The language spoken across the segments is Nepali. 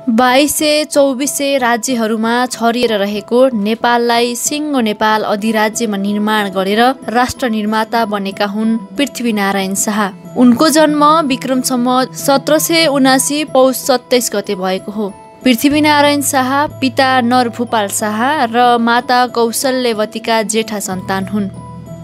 2224 राज्यहरूमा छरिएर रहेको नेपाललाई सिङ्गो नेपाल अधिराज्यमा निर्माण गरेर राष्ट्र निर्माता बनेका हुन् पृथ्वीनारायण शाह। उनको जन्म विक्रम सम्वत 1779 पौष 27 गते भएको हो। पृथ्वीनारायण शाह पिता नरभूपाल शाह र माता कौशल्यवतीका जेठा सन्तान हुन्।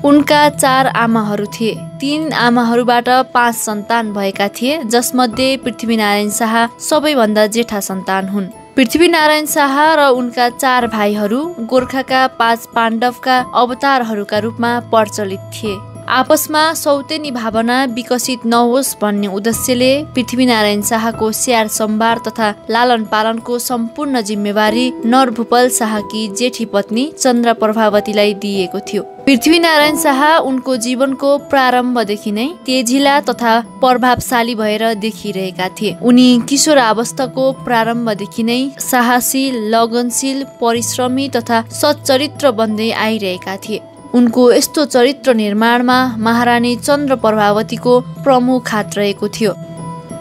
उनका 4 आमाहरू थिए। 3 आमाहरूबाट 5 सन्तान भएका थिए, जसमध्ये पृथ्वीनारायण शाह सबैभन्दा जेठा सन्तान हुन्। पृथ्वीनारायण शाह र उनका 4 भाइहरू गोर्खाका 5 पाण्डवका अवतारहरूका रूपमा प्रचलित थिए। आपसमा सौतेनी भावना विकसित नहोस् भन्ने उद्देश्यले पृथ्वीनारायण शाहको स्याहार सम्भार तथा लालन पालनको सम्पूर्ण जिम्मेवारी नरभूपाल शाहकी जेठी पत्नी चन्द्र प्रभावतीलाई दिइएको थियो। पृथ्वीनारायण शाह उनको जीवनको प्रारम्भदेखि नै तेजिला तथा प्रभावशाली भएर देखिरहेका थिए। उनी किशोरावस्थाको प्रारम्भदेखि नै साहसी, लगनशील, परिश्रमी तथा सच्चरित्र बन्दै आइरहेका थिए। उनको यस्तो चरित्र निर्माणमा महारानी चन्द्र प्रभावतीको प्रमुख हात रहेको थियो।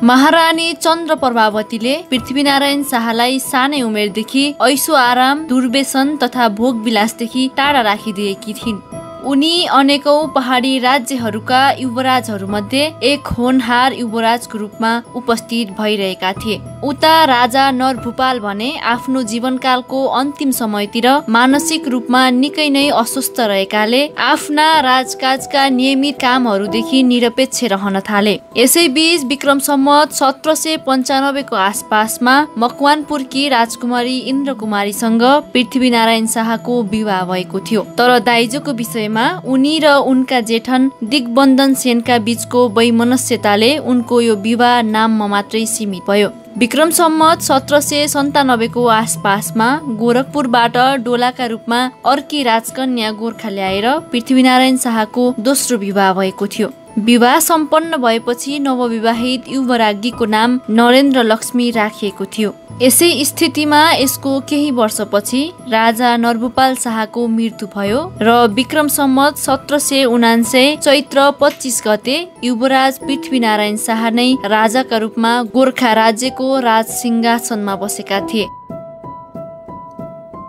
महारानी चन्द्र प्रभावतीले पृथ्वीनारायण शाहलाई सानै उमेरदेखि ऐसो आराम, दुर्व्यसन तथा भोग विलासदेखि टाढा राखिदिएकी थिइन्। उनी अनेकौं पहाडी राज्यहरूका युवराजहरूमध्ये एक होनहार युवराजको रूपमा उपस्थित भइरहेका थिए। उता राजा नरभूपाल भने आफ्नो जीवनकालको अन्तिम समयतिर मानसिक रूपमा निकै नै अस्वस्थ रहेकाले आफ्ना राजकाजका नियमित कामहरूदेखि निरपेक्ष रहन थाले। यसैबीच विक्रम सम्वत 1795 को आसपासमा मकवानपुरकी राजकुमारी इन्द्रकुमारीसँग पृथ्वीनारायण शाहको विवाह भएको थियो। तर दाइजोको विषयमा उनी र उनका जेठन दिग्बन्धन सेनका बीचको वैमनस्यताले उनको यो विवाह नाममा मात्रै सीमित भयो। विक्रम सम्वत 1797 को आसपासमा गोरखपुरबाट डोलाका रूपमा अर्की राजकन्या गोर्खा ल्याएर पृथ्वीनारायण शाहको दोस्रो विवाह भएको थियो। विवाह सम्पन्न भएपछि नवविवाहित युवराज्ञीको नाम नरेन्द्र लक्ष्मी राखिएको थियो। यसै स्थितिमा यसको केही वर्षपछि राजा नरभूपाल शाहको मृत्यु भयो र विक्रम सम्वत 1779 चैत्र 25 गते युवराज पृथ्वीनारायण शाह नै राजाका रूपमा गोर्खा राज्यको राज सिंहासनमा बसेका थिए।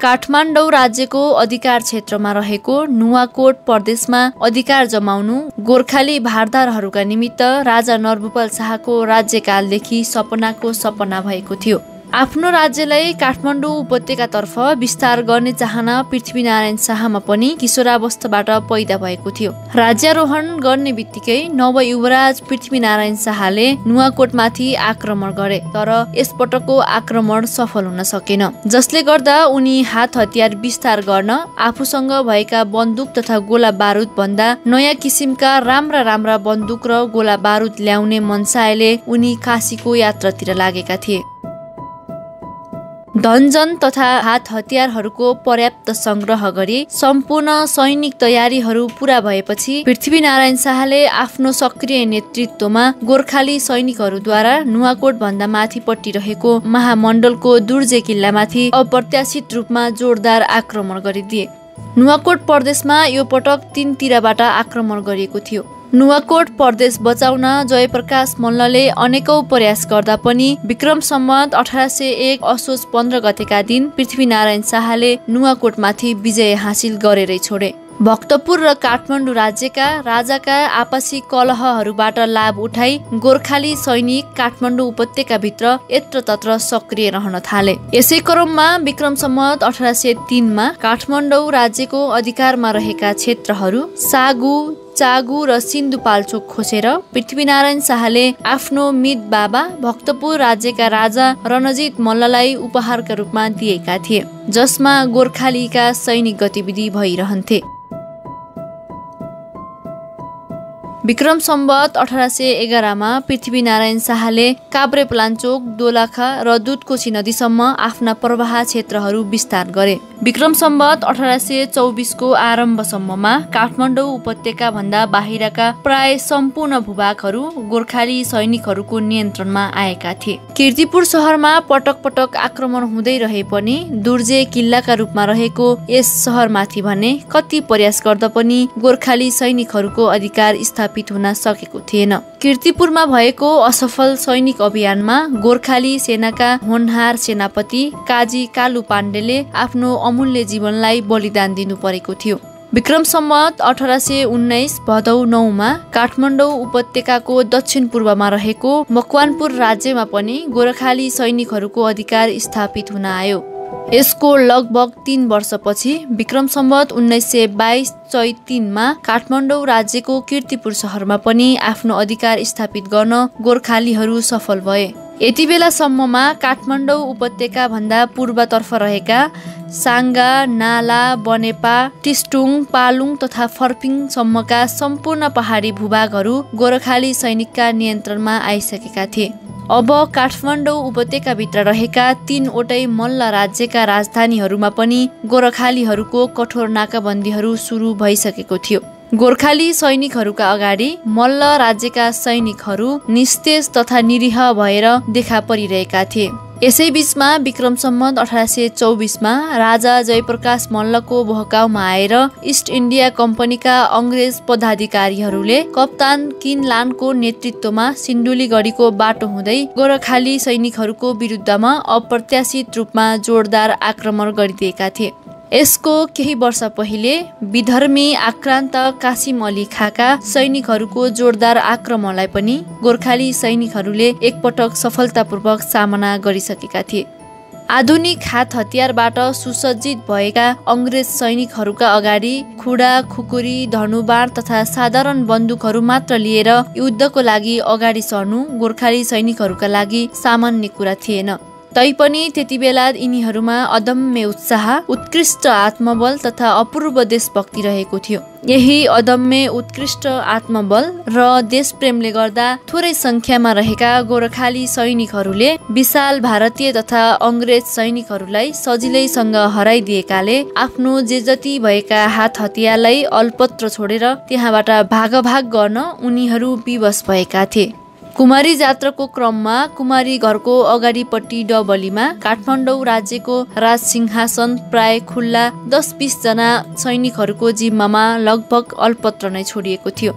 काठमाडौँ राज्यको अधिकार क्षेत्रमा रहेको नुवाकोट प्रदेशमा अधिकार जमाउनु गोर्खाली भारदारहरूका निमित्त राजा नरभूपाल शाहको राज्यकालदेखि सपनाको सपना भएको थियो। आफ्नो राज्यलाई काठमाडौँ उपत्यकातर्फ विस्तार गर्ने चाहना पृथ्वीनारायण शाहमा पनि किशोरावस्थाबाट पैदा भएको थियो। राज्यारोहण गर्ने बित्तिकै नव युवराज पृथ्वीनारायण शाहले नुवाकोटमाथि आक्रमण गरे, तर यसपटकको आक्रमण सफल हुन सकेन, जसले गर्दा उनी हात हतियार विस्तार गर्न आफूसँग भएका बन्दुक तथा गोला बारुद भन्दा नयाँ किसिमका राम्रा बन्दुक र गोला बारुद ल्याउने मनसायले उनी काशीको यात्रातिर लागेका थिए। धनजन तथा हात हतियारहरूको पर्याप्त संग्रह गरी सम्पूर्ण सैनिक तयारीहरू पूरा भएपछि पृथ्वीनारायण शाहले आफ्नो सक्रिय नेतृत्वमा गोर्खाली सैनिकहरूद्वारा नुवाकोट भन्दा माथिपट्टि रहेको महामण्डलको दुर्जे किल्लामाथि अप्रत्याशित रूपमा जोरदार आक्रमण गरिदिए। नुवाकोट प्रदेशमा यो पटक 3 तिरबाट आक्रमण गरिएको थियो। नुवाकोट प्रदेश बचाउन जयप्रकाश मल्लले अनेकौं प्रयास गर्दा पनि विक्रम सम्वत 1801 असोज 15 गतेका दिन पृथ्वीनारायण शाहले नुवाकोटमाथि विजय हासिल गरेरै छोडे। भक्तपुर र काठमाडौँ राज्यका राजाका आपसी कलहहरूबाट लाभ उठाई गोर्खाली सैनिक काठमाडौँ उपत्यकाभित्र यत्रतत्र सक्रिय रहन थाले। यसै क्रममा विक्रम सम्वत 1803 मा काठमाडौँ राज्यको अधिकारमा रहेका क्षेत्रहरू सागु, चागु र सिन्धुपाल्चोक खोसेर पृथ्वीनारायण शाहले आफ्नो मित बाबा भक्तपुर राज्यका राजा रणजित मल्ललाई उपहारका रूपमा दिएका थिए, जसमा गोर्खालीका सैनिक गतिविधि भइरहन्थे। विक्रम सम्वत 1811 मा पृथ्वीनारायण शाहले काभ्रेपलाञ्चोक, दोलखा र दुधकोशी नदीसम्म आफ्ना प्रवाह क्षेत्रहरू विस्तार गरे। विक्रम सम्वत 1824 को आरम्भसम्ममा काठमाडौँ उपत्यका भन्दा बाहिरका प्राय सम्पूर्ण भूभागहरू गोर्खाली सैनिकहरूको नियन्त्रणमा आएका थिए। कीर्तिपुर शहरमा पटक पटक आक्रमण हुँदै रहे पनि दुर्जे किल्लाका रूपमा रहेको यस शहरमाथि भने कति प्रयास गर्दा पनि गोर्खाली सैनिकहरूको अधिकार स्थापित हुन सकेको थिएन। कीर्तिपुरमा भएको असफल सैनिक अभियानमा गोर्खाली सेनाका होनहार सेनापति काजी कालु पाण्डेले आफ्नो अमूल्य जीवनलाई बलिदान दिनु परेको थियो। विक्रम सम्वत 1819 भदौ 9 मा काठमाडौँ उपत्यकाको दक्षिण पूर्वमा रहेको मकवानपुर राज्यमा पनि गोर्खाली सैनिकहरूको अधिकार स्थापित हुन आयो। यसको लगभग 3 वर्षपछि विक्रम सम्वत 1922 चैत 3 मा काठमाडौँ राज्यको कीर्तिपुर शहरमा पनि आफ्नो अधिकार स्थापित गर्न गोर्खालीहरू सफल भए। यति बेलासम्ममा काठमाडौँ उपत्यका भन्दा पूर्वतर्फ रहेका साङ्गा, नाला, बनेपा, टिस्टुङ, पालुङ तथा फर्पिङ सम्मका सम्पूर्ण पहाडी भूभागहरू गोर्खाली सैनिकका नियन्त्रणमा आइसकेका थिए। अब काठमाडौँ उपत्यकाभित्र रहेका 3 वटै मल्ल राज्यका राजधानीहरूमा पनि गोर्खालीहरूको कठोर नाकाबन्दीहरू सुरु भइसकेको थियो। गोर्खाली सैनिकहरूका अगाडि मल्ल राज्यका सैनिकहरू निस्तेज तथा निरीह भएर देखा परिरहेका थिए। यसैबीचमा विक्रम सम्वत 1824 मा राजा जयप्रकाश मल्लको बहकाउमा आएर इस्ट इन्डिया कम्पनीका अङ्ग्रेज पदाधिकारीहरूले कप्तान किनलानको नेतृत्वमा सिन्धुलीगढीको बाटो हुँदै गोर्खाली सैनिकहरूको विरुद्धमा अप्रत्याशित रूपमा जोरदार आक्रमण गरिदिएका थिए। यसको केही वर्ष पहिले विधर्मी आक्रान्त कासिम अली खाँका सैनिकहरूको जोरदार आक्रमणलाई पनि गोर्खाली सैनिकहरूले एकपटक सफलतापूर्वक सामना गरिसकेका थिए। आधुनिक हात हतियारबाट सुसज्जित भएका अङ्ग्रेज सैनिकहरूका अगाडि खुडा, खुकुरी, धनुबाण तथा साधारण बन्दुकहरू मात्र लिएर युद्धको लागि अगाडि सर्नु गोर्खाली सैनिकहरूका लागि सामान्य कुरा थिएन। तैपनि त्यति बेला यिनीहरूमा अदम्य उत्साह, उत्कृष्ट आत्मबल तथा अपूर्व देशभक्ति रहेको थियो। यही अदम्य उत्कृष्ट आत्मबल र देशप्रेमले गर्दा थोरै संख्यामा रहेका गोर्खाली सैनिकहरूले विशाल भारतीय तथा अङ्ग्रेज सैनिकहरूलाई सजिलैसँग हराइदिएकाले आफ्नो जे जति भएका हात हतियारलाई अल्पत्र छोडेर त्यहाँबाट भागभाग गर्न उनीहरू विवश भएका थिए। कुमारी जात्राको क्रममा कुमारी घरको अगाडिपट्टि डबलीमा काठमाडौँ राज्यको राजसिंहासन प्राय खुल्ला 10-20 जना सैनिकहरूको जिम्मामा लगभग अल्पत्र नै छोडिएको थियो।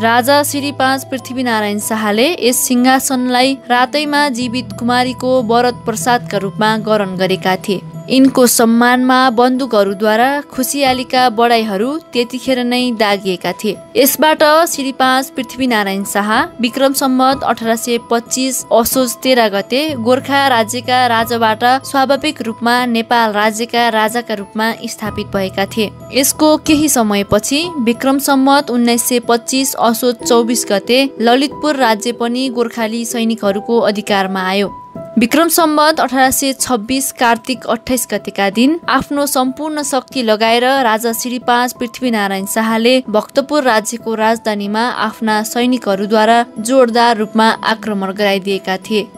राजा श्री 5 पृथ्वीनारायण शाहले यस सिंहासनलाई रातैमा जीवित कुमारीको वरद प्रसादका रूपमा ग्रहण गरेका थिए। यिनको सम्मानमा बन्दुकहरूद्वारा खुसियालीका बढाइहरू त्यतिखेर नै दागिएका थिए। यसबाट श्री 5 पृथ्वीनारायण शाह विक्रम सम्वत 1825 असोज 13 गते गोर्खा राज्यका राजाबाट स्वाभाविक रूपमा नेपाल राज्यका राजाका रूपमा स्थापित भएका थिए। यसको केही समयपछि विक्रम सम्वत 1925 असोज 24 गते ललितपुर राज्य पनि गोर्खाली सैनिकहरूको अधिकारमा आयो। विक्रम सम्वत 1826 कार्तिक 28 गतेका दिन आफ्नो सम्पूर्ण शक्ति लगाएर राजा श्री 5 पृथ्वीनारायण शाहले भक्तपुर राज्यको राजधानीमा आफ्ना सैनिकहरूद्वारा जोरदार रूपमा आक्रमण गराइदिएका थिए।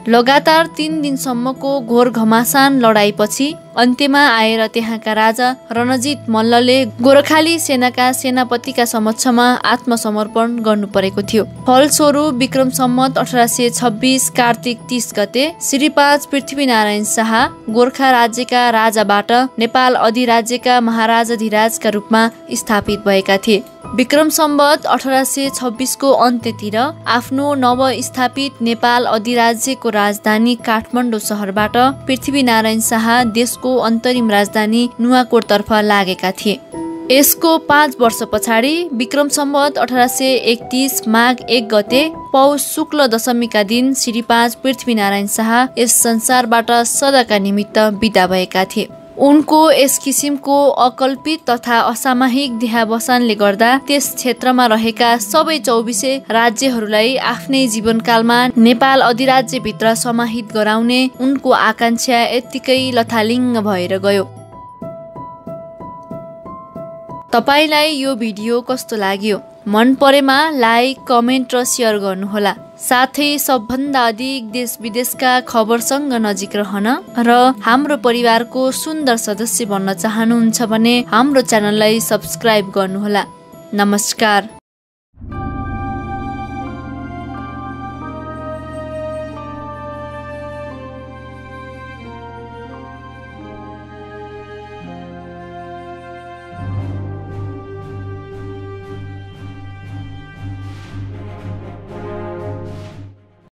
लगातार 3 दिनसम्मको घोर घमासान लडाईपछि अन्त्यमा आएर त्यहाँका राजा रणजित मल्लले गोर्खाली सेनाका सेनापतिका समक्षमा आत्मसमर्पण गर्नु परेको थियो। फलस्वरूप विक्रम सम्वत 1826 कार्तिक 30 गते श्री 5 पृथ्वीनारायण शाह गोर्खा राज्यका राजाबाट नेपाल अधिराज्यका महाराजाधिराजका रूपमा स्थापित भएका थिए। विक्रम सम्वत 1826 को अन्त्यतिर आफ्नो नवस्थापित नेपाल अधिराज्यको राजधानी काठमाडौँ शहरबाट पृथ्वीनारायण शाह देशको अन्तरिम राजधानी नुवाकोटतर्फ लागेका थिए। यसको 5 वर्ष पछाडि विक्रम सम्वत 1831 माघ 1 गते पौष शुक्ल दशमीका दिन श्री 5 पृथ्वीनारायण शाह यस संसारबाट सदाका निमित्त बिदा भएका थिए। उनको यस किसिमको अकल्पित तथा असामयिक देहावसानले गर्दा त्यस क्षेत्रमा रहेका सबै 24 राज्यहरूलाई आफ्नै जीवनकालमा नेपाल अधिराज्यभित्र समाहित गराउने उनको आकांक्षा यत्तिकै लथालिङ्ग भएर गयो। तपाईलाई यो भिडियो कस्तो लाग्यो? मन परेमा लाइक, कमेन्ट र सेयर गर्नुहोला। साथै सबभन्दा अधिक देश विदेशका खबरसँग नजिक रहन र हाम्रो परिवारको सुन्दर सदस्य बन्न चाहनुहुन्छ भने हाम्रो च्यानललाई सब्स्क्राइब गर्नुहोला। नमस्कार।